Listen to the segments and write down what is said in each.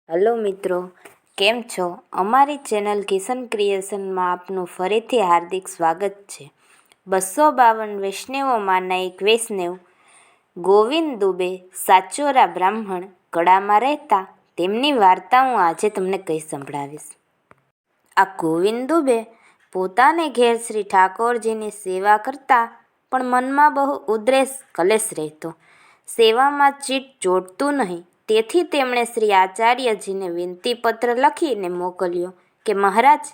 Hello મિત્રો, કેમ છો? અમારી ચેનલ કિશન ક્રિએશનમાં આપનું ફરીથી હાર્દિક સ્વાગત છે. 252 વૈષ્ણવોમાંના એક વૈષ્ણવ ગોવિંદ દુબે સાચોરા બ્રાહ્મણ કડામાં રહેતા તેમની વાર્તા હું આજે તમને કહી સંભળાવીશ. આ ગોવિંદ દુબે પોતાને ઘેર શ્રી ઠાકોરજીની સેવા કરતા પણ મનમાં બહુ ઉદ્રેશ કલેશ રહેતો. સેવામાં ચીટ જોડતું નહીં. તેથી તેમણે શ્રી આચાર્યજીને વિનંતીપત્ર લખીને મોકલ્યો કે મહારાજ,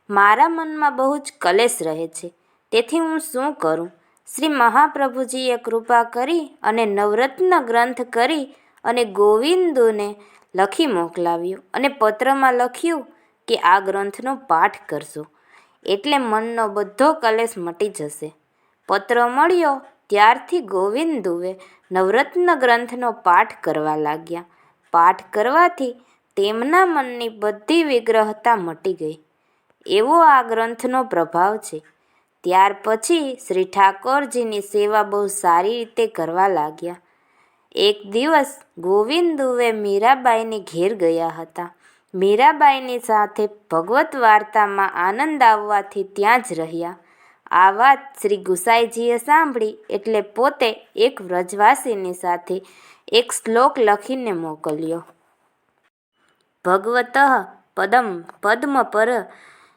મારા મનમાં બહુ જ કલેશ રહે છે, તેથી હું શું કરું? શ્રી મહાપ્રભુજીએ કૃપા કરી અને નવરત્ન ગ્રંથ કરી અને ગોવિંદને લખી મોકલાવ્યો અને પત્રમાં લખ્યું કે આ ગ્રંથનો પાઠ કરજો, એટલે મનનો બધો કલેશ મટી જશે. પત્ર મળ્યો ત્યારથી ગોવિંદ દુબે નવરત્ન ગ્રંથનો પાઠ કરવા લાગ્યા. પાઠ કરવાથી તેમના મનની બધી વિગ્રહતા મટી ગઈ. એવો આ ગ્રંથનો પ્રભાવ છે. ત્યાર પછી શ્રી ઠાકોરજીની સેવા બહુ સારી રીતે કરવા લાગ્યા. એક દિવસ ગોવિંદ દુબે મીરાબાઈની ઘેર ગયા હતા. મીરાબાઈની સાથે ભગવત વાર્તામાં આનંદ આવવાથી ત્યાં જ રહ્યા. આ વાત શ્રી ગુસાઈજીએ સાંભળી એટલે પોતે એક વ્રજવાસીની સાથે એક શ્લોક લખીને મોકલ્યો. ભગવતઃ પદમ પદ્મ પર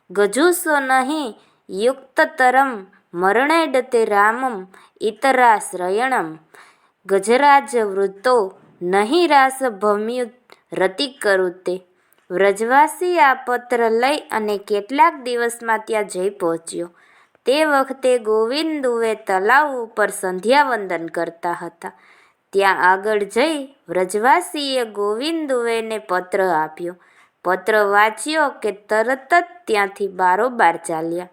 ગજુસો નહીં યુક્તતરમ મરણેડતે રામમ ઇતરાશ્રયણમ ગજરાજ વૃત્તો નહીં રાસ ભમ્યુત રતિ કરુતે. વ્રજવાસી આ પત્ર લઈ અને કેટલાક દિવસમાં ત્યાં જઈ પહોંચ્યો. તે વખતે ગોવિંદ દુબે તલાવ ઉપર સંધ્યાવંદન કરતા હતા. ત્યાં આગળ જઈ વ્રજવાસીએ ગોવિંદ દુબેને પત્ર આપ્યો. પત્ર વાંચ્યો કે તરત જ ત્યાંથી બારોબાર ચાલ્યા.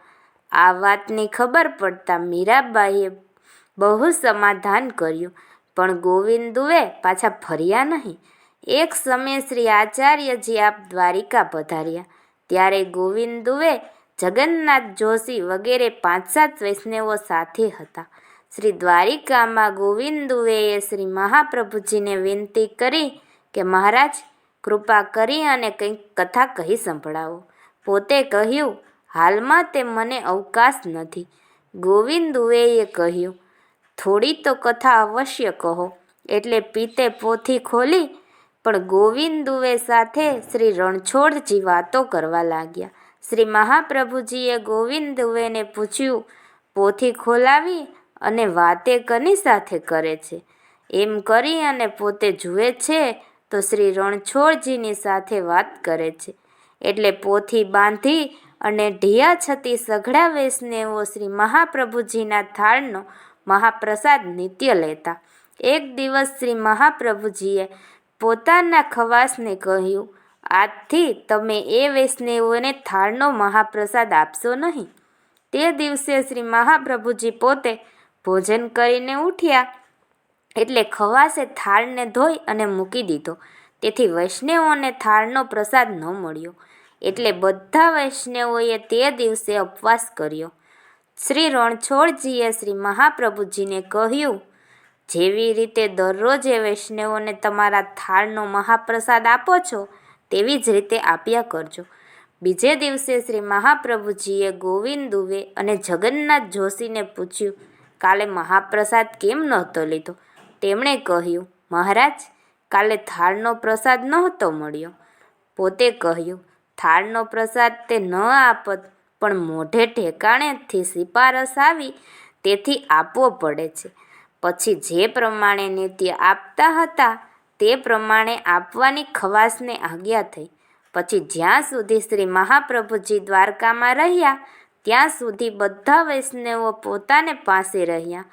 આ વાતની ખબર પડતા મીરાબાઈએ બહુ સમાધાન કર્યું, પણ ગોવિંદ દુબે પાછા ફર્યા નહીં. એક સમયે શ્રી આચાર્યજી આપ દ્વારિકા પધાર્યા. ત્યારે ગોવિંદ દુબે, જગન્નાથ જોશી વગેરે 5-7 વૈષ્ણવો સાથે હતા. શ્રી દ્વારિકામાં ગોવિંદ દુબેએ શ્રી મહાપ્રભુજીને વિનંતી કરી કે મહારાજ, કૃપા કરી અને કંઈક કથા કહી સંભળાવો. પોતે કહ્યું, હાલમાં તે મને અવકાશ નથી. ગોવિંદ દુબેએ કહ્યું, થોડી તો કથા અવશ્ય કહો. એટલે પિતે પોથી ખોલી. પણ ગોવિંદ દુબે સાથે શ્રી રણછોડજી વાતો કરવા લાગ્યા. શ્રી મહાપ્રભુજીએ ગોવિંદ દુબેને પૂછ્યું, પોથી ખોલાવી અને વાતે કની સાથે કરે છે? એમ કરી અને પોતે જુએ છે તો શ્રી રણછોડજીની સાથે વાત કરે છે. એટલે પોથી બાંધી અને ઢિયા છતી સઘળા વૈષ્ણવો શ્રી મહાપ્રભુજીના થાળનો મહાપ્રસાદ નિત્ય લેતા. એક દિવસ શ્રી મહાપ્રભુજીએ પોતાના ખવાસને કહ્યું, આજથી તમે એ વૈષ્ણવોને થાળનો મહાપ્રસાદ આપશો નહીં. તે દિવસે શ્રી મહાપ્રભુજી પોતે ભોજન કરીને ઉઠ્યા એટલે ખવાસે થાળને ધોઈ અને મૂકી દીધો. તેથી વૈષ્ણવોને થાળનો પ્રસાદ ન મળ્યો. એટલે બધા વૈષ્ણવોએ તે દિવસે ઉપવાસ કર્યો. શ્રી રણછોડજીએ શ્રી મહાપ્રભુજીને કહ્યું, જેવી રીતે દરરોજ એ વૈષ્ણવોને તમારા થાળનો મહાપ્રસાદ આપો છો, તેવી જ રીતે આપ્યા કરજો. બીજે દિવસે શ્રી મહાપ્રભુજીએ ગોવિંદ દુબે અને જગન્નાથ જોશીને પૂછ્યું, કાલે મહાપ્રસાદ કેમ નહોતો લીધો? તેમણે કહ્યું, મહારાજ, કાલે થાળનો પ્રસાદ નહોતો મળ્યો. પોતે કહ્યું, થાળનો પ્રસાદ તે ન આપત, પણ મોઢે ઠેકાણેથી સિફારસ આવી તેથી આપવો પડે છે. પછી જે પ્રમાણે નિત્ય આપતા હતા તે પ્રમાણે આપવાની ખવાસને આજ્ઞા થઈ. પછી જ્યાં સુધી શ્રી મહાપ્રભુજી દ્વારકામાં રહ્યા ત્યાં સુધી બધા વૈષ્ણવો પોતાને પાસે રહ્યા.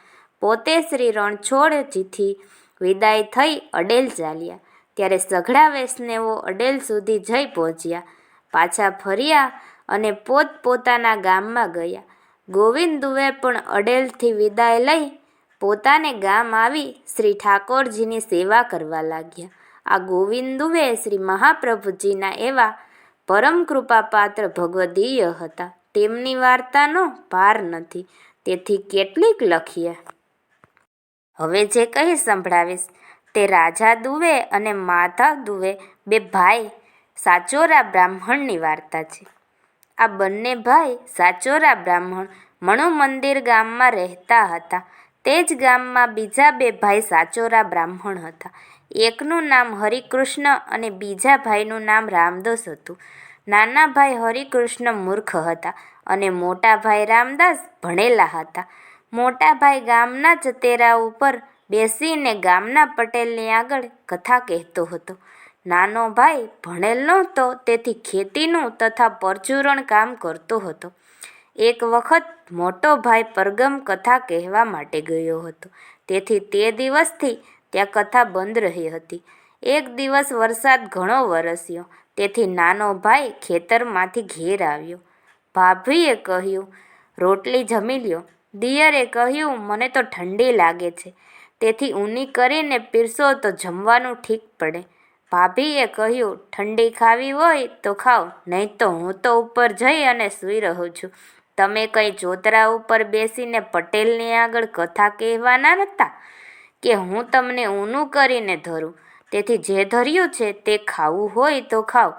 પોતે શ્રી રણછોડજીથી વિદાય થઈ અડેલ ચાલ્યા. ત્યારે સઘળા વૈષ્ણવો અડેલ સુધી જઈ પહોંચ્યા. પાછા ફર્યા અને પોતપોતાના ગામમાં ગયા. ગોવિંદ દુબે પણ અડેલથી વિદાય લઈ પોતાને ગામ આવી શ્રી ઠાકોરજીની સેવા કરવા લાગ્યા. આ ગોવિંદ દુબે શ્રી મહાપ્રભુજીના એવા પરમ કૃપાપાત્ર ભગવદીય હતા. તેમની વાર્તાનો પાર નથી, તેથી કેટલીક લખીએ. હવે જે કહી સંભળાવીશ તે રાજા દુબે અને માધવ દુબે બે ભાઈ સાચોરા બ્રાહ્મણની વાર્તા છે. આ બંને ભાઈ સાચોરા બ્રાહ્મણ મણુ મંદિર ગામમાં રહેતા હતા. તે જ ગામમાં બીજા બે ભાઈ સાચોરા બ્રાહ્મણ હતા. એકનું નામ હરિકૃષ્ણ અને બીજા ભાઈનું નામ રામદાસ હતું. નાના ભાઈ હરિકૃષ્ણ મૂર્ખ હતા અને મોટા ભાઈ રામદાસ ભણેલા હતા. મોટા ભાઈ ગામના ચતેરા ઉપર બેસીને ગામના પટેલની આગળ કથા કહેતો હતો. નાનો ભાઈ ભણેલ નહોતો, તેથી ખેતીનું તથા પરચુરણ કામ કરતો હતો. એક વખત મોટો ભાઈ પરગમ કથા કહેવા માટે ગયો હતો, તેથી તે દિવસથી ત્યાં કથા બંધ રહી હતી. એક દિવસ વરસાદ ઘણો વરસ્યો, તેથી નાનો ભાઈ ખેતરમાંથી ઘેર આવ્યો. ભાભીએ કહ્યું, રોટલી જમી લ્યો. દિયરે કહ્યું, મને તો ઠંડી લાગે છે, તેથી ઊની કરીને પીરસો તો જમવાનું ઠીક પડે. ભાભીએ કહ્યું, ઠંડી ખાવી હોય તો ખાઓ, નહીં તો હું તો ઉપર જઈ અને સૂઈ રહું છું. તમે કંઈ ચોતરા ઉપર બેસીને પટેલની આગળ કથા કહેવાના નહોતા કે હું તમને ઊનું કરીને ધરું? તેથી જે ધર્યું છે તે ખાવું હોય તો ખાઓ.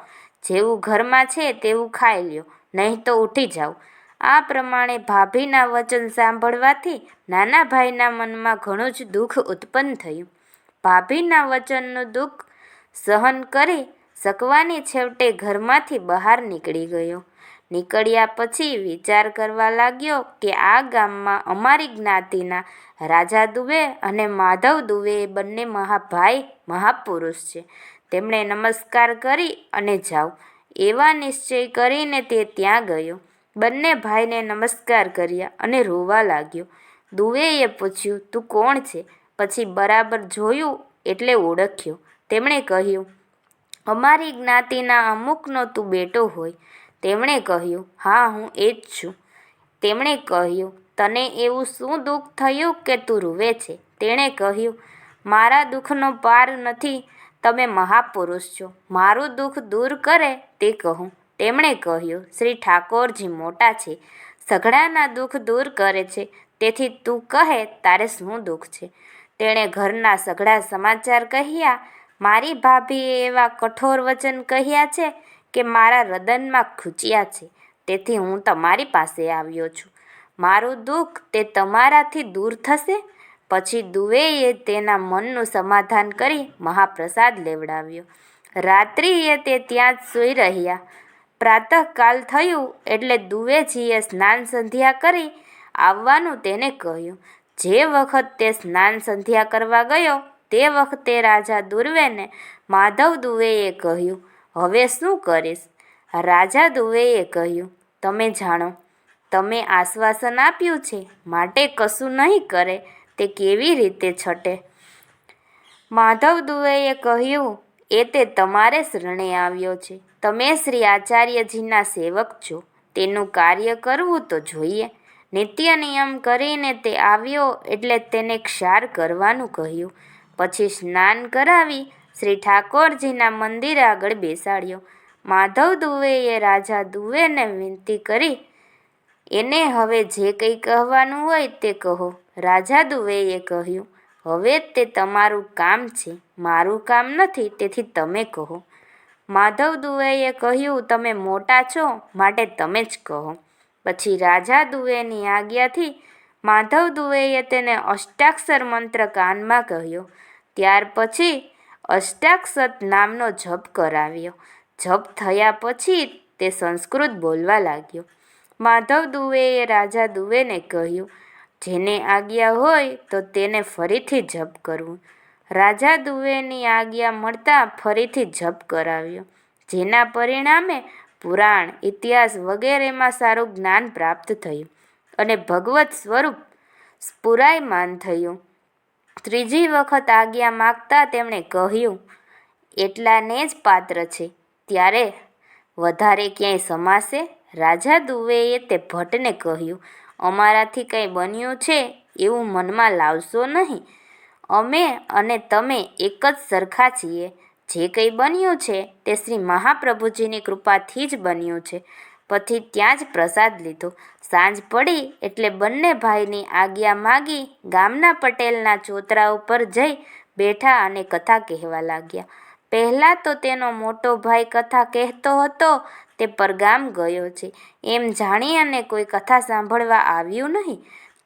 જેવું ઘરમાં છે તેવું ખાઈ લ્યો, નહીં તો ઉઠી જાઓ. આ પ્રમાણે ભાભીના વચન સાંભળવાથી નાના ભાઈના મનમાં ઘણું જ દુઃખ ઉત્પન્ન થયું. ભાભીના વચનનું દુઃખ સહન કરી શકવાની છેવટે ઘરમાંથી બહાર નીકળી ગયો. નીકળ્યા પછી વિચાર કરવા લાગ્યો કે આ ગામમાં અમારી જ્ઞાતિના રાજા દુબે અને માધવ દુબે એ બંને ભાઈ મહાપુરુષ છે. તેમણે નમસ્કાર કરી અને જાઓ એવા નિશ્ચય કરીને તે ત્યાં ગયો. બંને ભાઈને નમસ્કાર કર્યા અને રોવા લાગ્યો. દુવેએ પૂછ્યું, તું કોણ છે? પછી બરાબર જોયું એટલે ઓળખ્યો. તેમણે કહ્યું, અમારી જ્ઞાતિના અમુકનો તું બેટો હોય. તેમણે કહ્યું, હા, હું એ જ છું. તેમણે કહ્યું, તને એવું શું દુઃખ થયું કે તું રૂવે છે? તેણે કહ્યું, મારા દુઃખનો પાર નથી. તમે મહાપુરુષ છો, મારું દુઃખ દૂર કરે તે કહું. તેમણે કહ્યું, શ્રી ઠાકોરજી મોટા છે, સઘળાના દુઃખ દૂર કરે છે, તેથી તું કહે તારે શું દુઃખ છે? તેણે ઘરના સઘળા સમાચાર કહ્યા. મારી ભાભીએ એવા કઠોર વચન કહ્યા છે કે મારા હૃદયમાં ખૂચ્યા છે, તેથી હું તમારી પાસે આવ્યો છું. મારું દુઃખ તે તમારાથી દૂર થશે? પછી દુવેએ તેના મનનું સમાધાન કરી મહાપ્રસાદ લેવડાવ્યો. રાત્રિએ તે ત્યાં જ સૂઈ રહ્યા. પ્રાતઃકાલ થયું એટલે દુવેજીએ સ્નાન સંધ્યા કરી આવવાનું તેને કહ્યું. જે વખત તે સ્નાન સંધ્યા કરવા ગયો તે વખતે રાજા દુર્વેને માધવ દુવેએ કહ્યું, હવે શું કરીશ? રાજા દુવેએ કહ્યું, તમે જાણો, તમે આશ્વાસન આપ્યું છે, માટે કશું નહીં કરે તે કેવી રીતે છટે? માધવ દુવેએ કહ્યું, એ તે તમારે શરણે આવ્યો છે. તમે શ્રી આચાર્યજીના સેવક છો, તેનું કાર્ય કરવું તો જોઈએ. નિત્ય નિયમ કરીને તે આવ્યો એટલે તેને ક્ષાર કરવાનું કહ્યું. પછી સ્નાન કરાવી શ્રી ઠાકોરજીના મંદિર આગળ બેસાડ્યો. માધવ દુવેએ રાજા દુવેને વિનંતી કરી, એને હવે જે કંઈ કહેવાનું હોય તે કહો. રાજા દુવેએ કહ્યું, હવે તે તમારું કામ છે, મારું કામ નથી, તેથી તમે કહો. માધવ દુવેએ કહ્યું, તમે મોટા છો, માટે તમે જ કહો. પછી રાજા દુવેની આજ્ઞાથી માધવ દુવેએ તેને અષ્ટાક્ષર મંત્ર કાનમાં કહ્યો. ત્યાર પછી અષ્ટાક્ષર નામનો જપ કરાવ્યો. જપ થયા પછી તે સંસ્કૃત બોલવા લાગ્યો. માધવ દુવેએ રાજા દુવેને કહ્યું, જેને આજ્ઞા હોય તો તેને ફરીથી જપ કરવું. રાજા દુવેની આજ્ઞા મળતા ફરીથી જપ કરાવ્યો, જેના પરિણામે પુરાણ, ઇતિહાસ વગેરેમાં સારું જ્ઞાન પ્રાપ્ત થયું અને ભગવત સ્વરૂપ સ્ફુરાયમાન થયું. ત્રીજી વખત આજ્ઞા માગતા તેમણે કહ્યું, એટલાને જ પાત્ર છે, ત્યારે વધારે ક્યાંય સમાશે? રાજા દુવેએ તે ભટ્ટને કહ્યું, અમારાથી કંઈ બન્યું છે એવું મનમાં લાવશો નહીં. અમે અને તમે એક જ સરખા છીએ. જે કંઈ બન્યું છે તે શ્રી મહાપ્રભુજીની કૃપાથી જ બન્યું છે. પછી ત્યાં જ પ્રસાદ લીધો. સાંજ પડી એટલે બંને ભાઈની આજ્ઞા માગી ગામના પટેલના ચોતરા ઉપર જઈ બેઠા અને કથા કહેવા લાગ્યા. પહેલાં તો તેનો મોટો ભાઈ કથા કહેતો હતો તે પરગામ ગયો છે એમ જાણી અને કોઈ કથા સાંભળવા આવ્યું નહીં.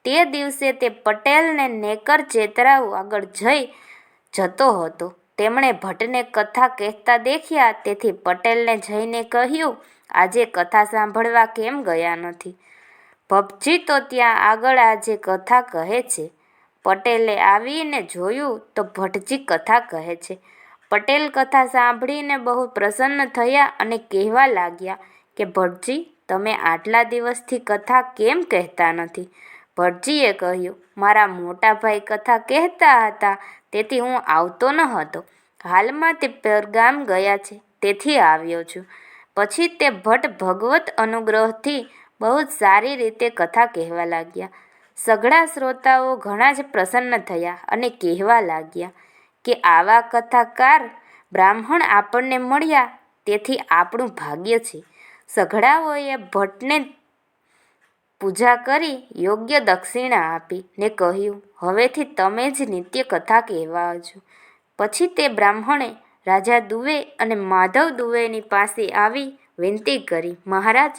તે દિવસે તે પટેલને નેકર ચેતરાવ આગળ જતો હતો. તેમણે ભટ્ટને કથા કહેતા દેખ્યા, તેથી પટેલને જઈને કહ્યું, આજે કથા સાંભળવા કેમ ગયા નથી? ભપજી તો ત્યાં આગળ આજે કથા કહે છે. પટેલે આવીને જોયું તો ભટ્ટજી કથા કહે છે. પટેલ કથા સાંભળીને બહુ પ્રસન્ન થયા અને કહેવા લાગ્યા કે ભટ્ટજી, તમે આટલા દિવસથી કથા કેમ કહેતા નથી? ભટ્ટજીએ કહ્યું, મારા મોટા ભાઈ કથા કહેતા હતા તેથી હું આવતો ન હતો. હાલમાં તે પરગામ ગયા છે તેથી આવ્યો છું. પછી તે ભટ્ટ ભગવત અનુગ્રહથી બહુ જ સારી રીતે કથા કહેવા લાગ્યા. સઘળા શ્રોતાઓ ઘણા જ પ્રસન્ન થયા અને કહેવા લાગ્યા કે આવા કથાકાર બ્રાહ્મણ આપણને મળ્યા તેથી આપણું ભાગ્ય છે. સઘળાઓએ ભટ્ટને પૂજા કરી યોગ્ય દક્ષિણા આપી ને કહ્યું, હવેથી તમે જ નિત્ય કથા કહેવાજો. પછી તે બ્રાહ્મણે રાજા દુવે અને માધવ દુવેની પાસે આવી વિનંતી કરી, મહારાજ,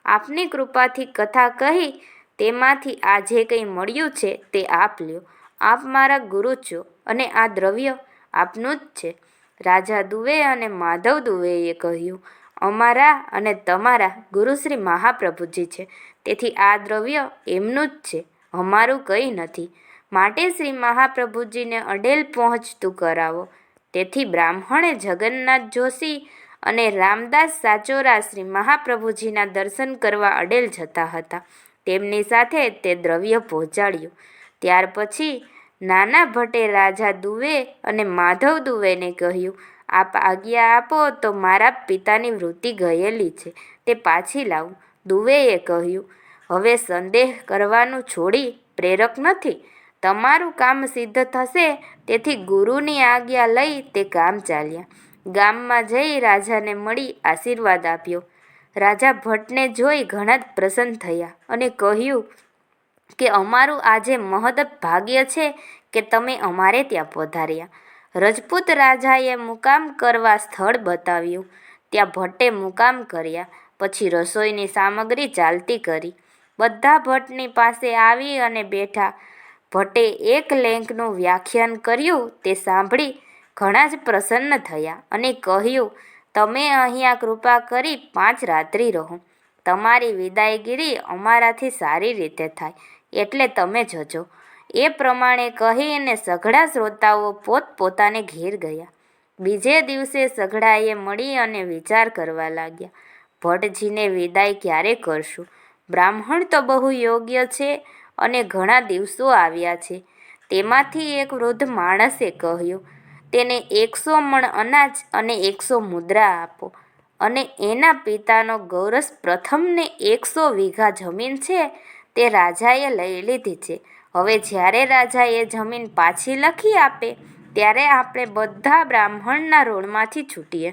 આપની કૃપાથી કથા કહી તેમાંથી આ જે કંઈ મળ્યું છે તે આપ લ્યો. આપ મારા ગુરુ છો અને આ દ્રવ્ય આપનું જ છે. રાજા દુવે અને માધવ દુવેએ કહ્યું, અમારા અને તમારા ગુરુ શ્રી મહાપ્રભુજી છે, તેથી આ દ્રવ્ય એમનું જ છે, અમારું કંઈ નથી. માટે શ્રી મહાપ્રભુજીને અડેલ પહોંચતું કરાવો. તેથી બ્રાહ્મણે જગન્નાથ જોશી અને રામદાસ સાચોરા શ્રી મહાપ્રભુજીના દર્શન કરવા અડેલ જતા હતા. તેમની સાથે તે દ્રવ્ય પહોંચાડ્યું. ત્યાર પછી નાના ભટ્ટે રાજા દુવે અને માધવ દુવેને કહ્યું, આપ આજ્ઞા આપો તો મારા પિતાની વૃત્તિ ગયેલી છે તે પાછી લાવું. દુવેએ કહ્યું, હવે સંદેહ કરવાનું છોડી પ્રેરક નથી. તમારું કામ સિદ્ધ થશે, તેથી ગુરુની આજ્ઞા લઈ તે ગામ ચાલ્યા. ગામમાં જઈ રાજાને મળી આશીર્વાદ આપ્યો. રાજા ભટ્ટને જોઈ ઘણા જ પ્રસન્ન થયા અને કહ્યું કે અમારું આજે મહદ ભાગ્ય છે કે તમે અમારે ત્યાં પધાર્યા. રજપૂત રાજાએ મુકામ કરવા સ્થળ બતાવ્યું. ત્યાં ભટ્ટે મુકામ કર્યા. પછી રસોઈની સામગ્રી ચાલતી કરી. બધા ભટ્ટની પાસે આવી અને બેઠા. ભટ્ટે એક લેંકનું વ્યાખ્યાન કર્યું તે સાંભળી ઘણા જ પ્રસન્ન થયા અને કહ્યું, તમે અહીંયા કૃપા કરી 5 રાત્રિ રહો. તમારી વિદાયગીરી અમારાથી સારી રીતે થાય એટલે તમે જજો. એ પ્રમાણે કહીને સઘળા શ્રોતાઓ પોતપોતાને ઘેર ગયા. બીજે દિવસે સઘળાએ મળી અને વિચાર કરવા લાગ્યા, ભટ્ટજીને વિદાય ક્યારે કરશું? બ્રાહ્મણ તો બહુ યોગ્ય છે અને ઘણા દિવસો આવ્યા છે. તેમાંથી એક વૃદ્ધ માણસે કહ્યું, તેને 100 મણ અનાજ અને 100 મુદ્રા આપો. અને એના પિતાનો ગૌરસ પ્રથમને 100 વીઘા જમીન છે તે રાજાએ લઈ લીધી છે. હવે જ્યારે રાજા એ જમીન પાછી લખી આપે ત્યારે આપણે બધા બ્રાહ્મણના ઋણમાંથી છૂટીએ.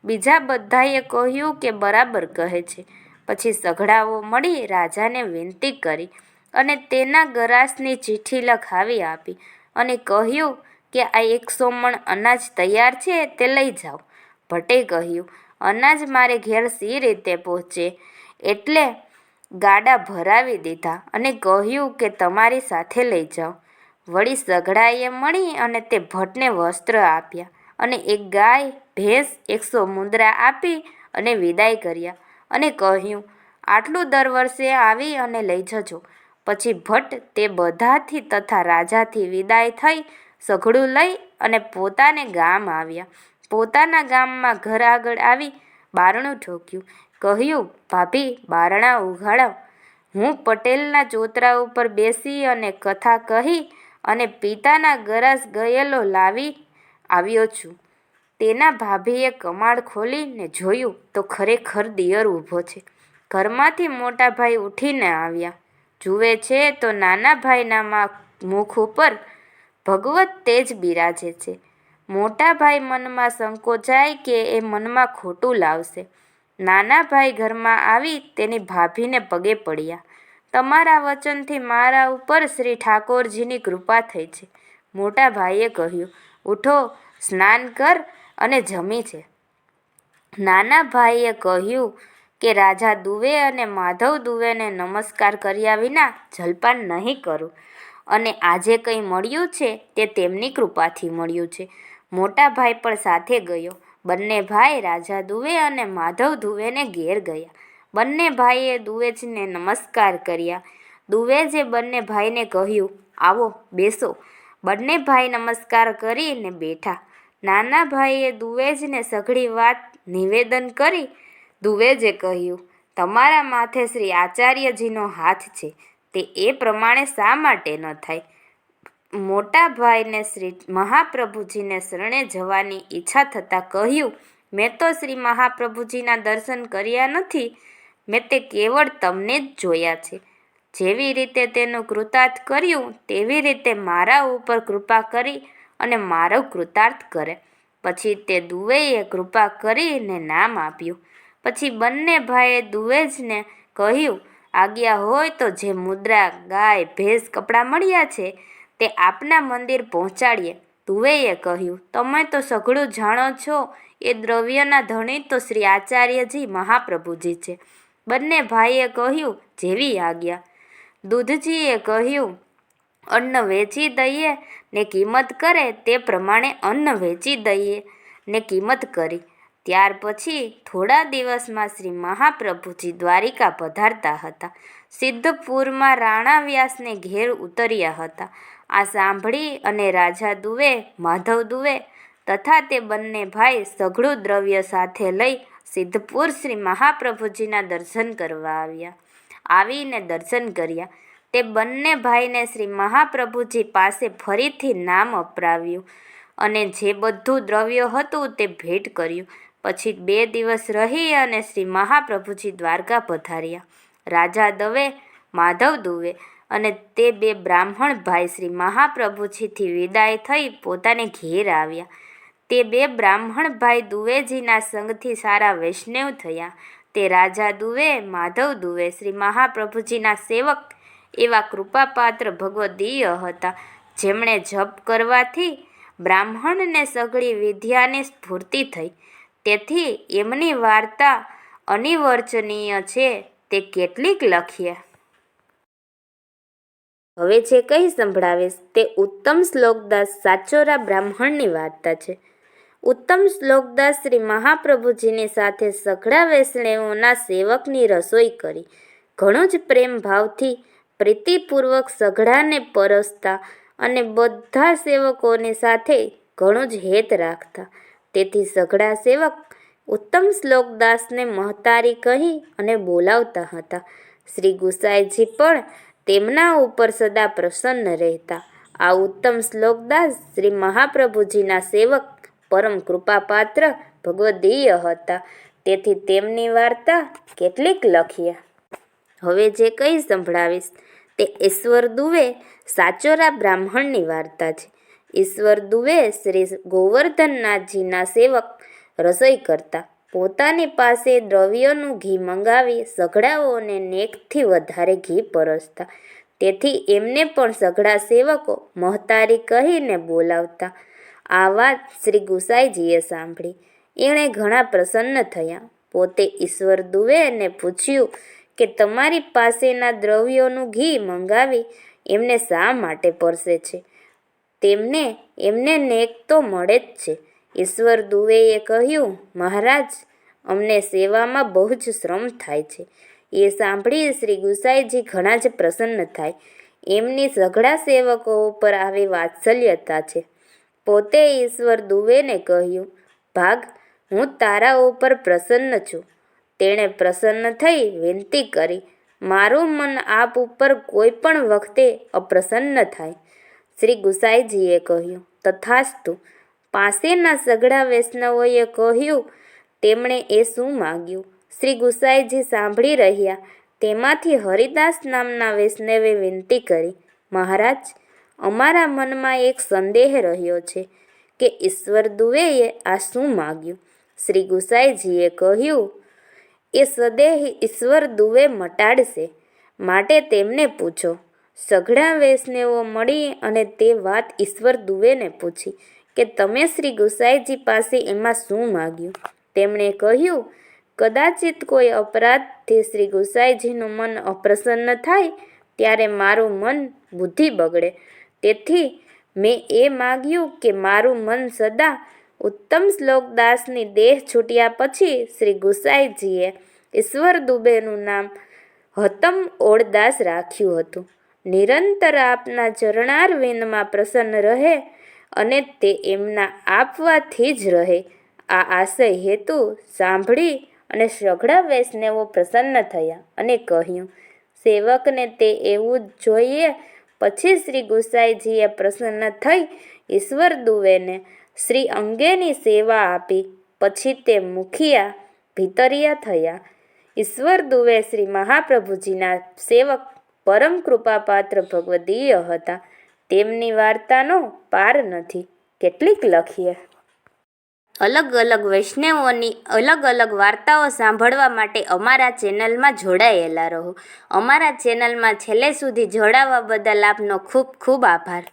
બીજા બધાએ કહ્યું કે બરાબર કહે છે. પછી સઘળાઓ મળી રાજાને વિનંતી કરી અને તેના ગરાસની ચિઠ્ઠી લખાવી આપી અને કહ્યું કે આ 100 મણ અનાજ તૈયાર છે તે લઈ જાઓ. ભટ્ટે કહ્યું, અનાજ મારે ઘેર સી રીતે પહોંચે? એટલે ગાડા ભરાવી દીધા અને કહ્યું કે તમારી સાથે લઈ જાઓ. વળી સઘળાએ મળી અને તે ભટ્ટને વસ્ત્ર આપ્યા અને એક ગાય ભેંસ 100 મુદ્રા આપી અને વિદાય કર્યા અને કહ્યું, આટલું દર વર્ષે આવી અને લઈ જજો. પછી ભટ્ટ તે બધાથી તથા રાજાથી વિદાય થઈ સઘળું લઈ અને પોતાને ગામ આવ્યા. પોતાના ગામમાં ઘર આગળ આવી બારણું ઠોક્યું. કહ્યું, ભાભી, બારણા ઉઘાડો. હું પટેલના ચોતરા ઉપર બેસી અને કથા કહી અને પિતાના ગરાસ ગયેલો લાવી આવ્યો છું. તેના ભાભીએ કમાડ ખોલીને જોયું તો ખરેખર દિયર ઊભો છે. ઘરમાંથી મોટા ભાઈ ઉઠીને આવ્યા. જુએ છે તો નાના ભાઈના મુખ ઉપર ભગવત તેજ બિરાજે છે. મોટા ભાઈ મનમાં સંકોચાય કે એ મનમાં ખોટું લાવશે. નાના ભાઈ ઘરમાં આવી તેની ભાભીને પગે પડ્યા. તમારા વચનથી મારા ઉપર શ્રી ઠાકોરજીની કૃપા થઈ છે. મોટા ભાઈએ કહ્યું, ઉઠો, સ્નાન કર અને જમી છે. નાના ભાઈએ કહ્યું કે રાજા દુવે અને માધવ દુવેને નમસ્કાર કર્યા વિના જલપાન નહીં કરું, અને આજે કંઈ મળ્યું છે તે તેમની કૃપાથી મળ્યું છે. મોટા ભાઈ પણ સાથે ગયો. બંને ભાઈ રાજા દુવે અને માધવ દુવેને ઘેર ગયા. બંને ભાઈએ દુવેજને નમસ્કાર કર્યા. દુવેજે બંને ભાઈને કહ્યું, આવો બેસો. બંને ભાઈ નમસ્કાર કરીને બેઠા. નાના ભાઈએ દુવેજને સઘળી વાત નિવેદન કરી. દુવેજે કહ્યું, તમારા માથે શ્રી આચાર્યજીનો હાથ છે, તે એ પ્રમાણે શા માટે ન થાય? મોટા ભાઈને શ્રી મહાપ્રભુજીને શરણે જવાની ઈચ્છા થતાં કહ્યું, મેં તો શ્રી મહાપ્રભુજીના દર્શન કર્યા નથી, મેં તે કેવળ તમને જ જોયા છે. જેવી રીતે તેનું કૃતાર્થ કર્યું તેવી રીતે મારા ઉપર કૃપા કરી અને મારો કૃતાર્થ કરે. પછી તે દુવેએ કૃપા કરીને નામ આપ્યું. પછી બંને ભાઈએ દુવેજને કહ્યું, આજ્ઞા હોય તો જે મુદ્રા, ગાય, ભેંસ, કપડાં મળ્યા છે તે આપના મંદિર પહોંચાડીએ. દુવેએ કહ્યું, તમે તો સઘળું જાણો છો, એ દ્રવ્યના ધણી તો શ્રી આચાર્યજી મહાપ્રભુજી છે. બંને ભાઈએ કહ્યું, જેવી આજ્ઞા. દૂધજીએ કહ્યું, અન્ન વેચી દઈએ ને કિંમત કરે તે પ્રમાણે અન્ન વેચી દઈએ ને કિંમત કરી. ત્યાર પછી થોડા દિવસમાં શ્રી મહાપ્રભુજી દ્વારિકા પધારતા હતા. સિદ્ધપુરમાં રાણા વ્યાસને ઘેર ઉતર્યા હતા. આ સાંભળી અને રાજા દુવે, માધવ દુવે તથા તે બંને ભાઈ સઘળું દ્રવ્ય સાથે લઈ સિદ્ધપુર શ્રી મહાપ્રભુજીના દર્શન કરવા આવ્યા. આવીને દર્શન કર્યા. તે બંને ભાઈને શ્રી મહાપ્રભુજી પાસે ફરીથી નામ અપરાવ્યું અને જે બધું દ્રવ્ય હતું તે ભેટ કર્યું. પછી 2 દિવસ રહી અને શ્રી મહાપ્રભુજી દ્વારકા પધાર્યા. રાજા દવે, માધવ દુવે અને તે 2 બ્રાહ્મણ ભાઈ શ્રી મહાપ્રભુજીથી વિદાય થઈ પોતાને ઘેર આવ્યા. તે 2 બ્રાહ્મણ ભાઈ દુવેજીના સંગથી સારા વૈષ્ણવ થયા. તે રાજા દુવે, માધવ દુવે શ્રી મહાપ્રભુજીના સેવક એવા કૃપાપાત્ર ભગવદીય હતા, જેમણે જપ કરવાથી બ્રાહ્મણને સઘળી વિદ્યાની સ્ફૂર્તિ થઈ. તેથી એમની વાર્તા અનિર્વચનીય છે, તે કેટલીક લખીએ. હવે જે કંઈ સંભળાવીશ તે ઉત્તમ શ્લોકદાસ સાચોરા બ્રાહ્મણની વાર્તા છે. ઉત્તમ શ્લોકદાસ શ્રી મહાપ્રભુજીની સાથે સઘળા વૈષ્ણવોના સેવકની રસોઈ કરી. ઘણો જ પ્રેમ ભાવથી પ્રીતિપૂર્વક સઘળાને પરોસતા અને બધા સેવકોની સાથે ઘણું જ હેત રાખતા. તેથી સઘળા સેવક ઉત્તમ શ્લોકદાસને મહતારી કહી અને બોલાવતા હતા. શ્રી ગુસાઈજી પણ તેમના ઉપર સદા પ્રસન્ન રહેતા. આ ઉત્તમ શ્લોકદાસ શ્રી મહાપ્રભુજીના સેવક પરમ કૃપાપાત્ર ભગવદીય હતા. તેથી તેમની વાર્તા કેટલીક લખીએ. હવે જે કંઈ સંભળાવીશ તે ઈશ્વર દુવે સાચોરા બ્રાહ્મણની વાર્તા છે. ઈશ્વર દુવે શ્રી ગોવર્ધનનાથજીના સેવક રસોઈ કરતા. પોતાની પાસે દ્રવ્યનું ઘી મંગાવી સઘળાઓને નેકથી વધારે ઘી પરોસતા. તેથી એમને પણ સઘળા સેવકો મહતારી કહીને બોલાવતા. આ વાત શ્રી ગુસાઈજીએ સાંભળી. એણે ઘણા પ્રસન્ન થયા. પોતે ઈશ્વર દુવેને પૂછ્યું કે તમારી પાસેના દ્રવ્યોનું ઘી મંગાવી એમને શા માટે પરસે છે? એમને નેક તો મળે જ છે. ઈશ્વર દુવેએ કહ્યું, મહારાજ, અમને સેવામાં બહુ જ શ્રમ થાય છે. એ સાંભળી શ્રી ગુસાઈજી ઘણા જ પ્રસન્ન થાય. એમની સઘળા સેવકો ઉપર આવી વાત્સલ્યતા છે. પોતે ઈશ્વર દુવેને કહ્યું, ભાગ, હું તારા ઉપર પ્રસન્ન છું. તેણે પ્રસન્ન થઈ વિનંતી કરી, મારું મન આપ ઉપર કોઈ પણ વખતે અપ્રસન્ન થાય. શ્રી ગુસાઈજીએ કહ્યું, તથાસ્તુ. પાસેના સઘળા વૈષ્ણવોએ કહ્યું, તેમણે એ શું માગ્યું? શ્રી ગુસાઈજી સાંભળી રહ્યા. તેમાંથી હરિદાસ નામના વૈષ્ણવે વિનંતી કરી, મહારાજ, અમારા મનમાં એક સંદેહ રહ્યો છે કે ઈશ્વર દુવેએ આ શું માગ્યું? શ્રી ગુસાઈજીએ કહ્યું, એ સંદેહ ઈશ્વર દુવે મટાડશે, માટે તેમને પૂછો. સઘળા વૈષ્ણવો મળી અને તે વાત ઈશ્વર દુવેને પૂછી. કે તમે શ્રી ગુસાઈજી પાસે એમાં શું માગ્યું? તેમણે કહ્યું, કદાચિત કોઈ અપરાધથી શ્રી ગુસાઈજીનું મન અપ્રસન્ન થાય ત્યારે મારું મન બુદ્ધિ બગડે. તેથી મેં એ માગ્યું કે મારું મન સદા ઉત્તમ શ્લોકદાસની દેહ છૂટ્યા પછી શ્રી ગુસાઈજીએ ઈશ્વર દુબેનું નામ હતમ ઓળદાસ રાખ્યું હતું. નિરંતર આપના ચરણારવિંદમાં પ્રસન્ન રહે અને તે એમના આપવાથી જ રહે. આ આશય હેતુ સાંભળી અને સઘળા વૈષ્ણવો પ્રસન્ન થયા અને કહ્યું, સેવકને તે એવું જ જોઈએ. પછી શ્રી ગુસાઈજીએ પ્રસન્ન થઈ ઈશ્વર દુવેને શ્રી અંગેની સેવા આપી. પછી તે મુખિયા ભીતરિયા થયા. ઈશ્વર દુવે શ્રી મહાપ્રભુજીના સેવક પરમ કૃપાપાત્ર ભગવદીય હતા. તેમની વાર્તાનો પાર નથી, કેટલીક લખીએ. અલગ અલગ વૈષ્ણવોની અલગ અલગ વાર્તાઓ સાંભળવા માટે અમારા ચેનલમાં જોડાયેલા રહો. અમારા ચેનલમાં છેલ્લે સુધી જોડાવા બદલ આપનો ખૂબ ખૂબ આભાર.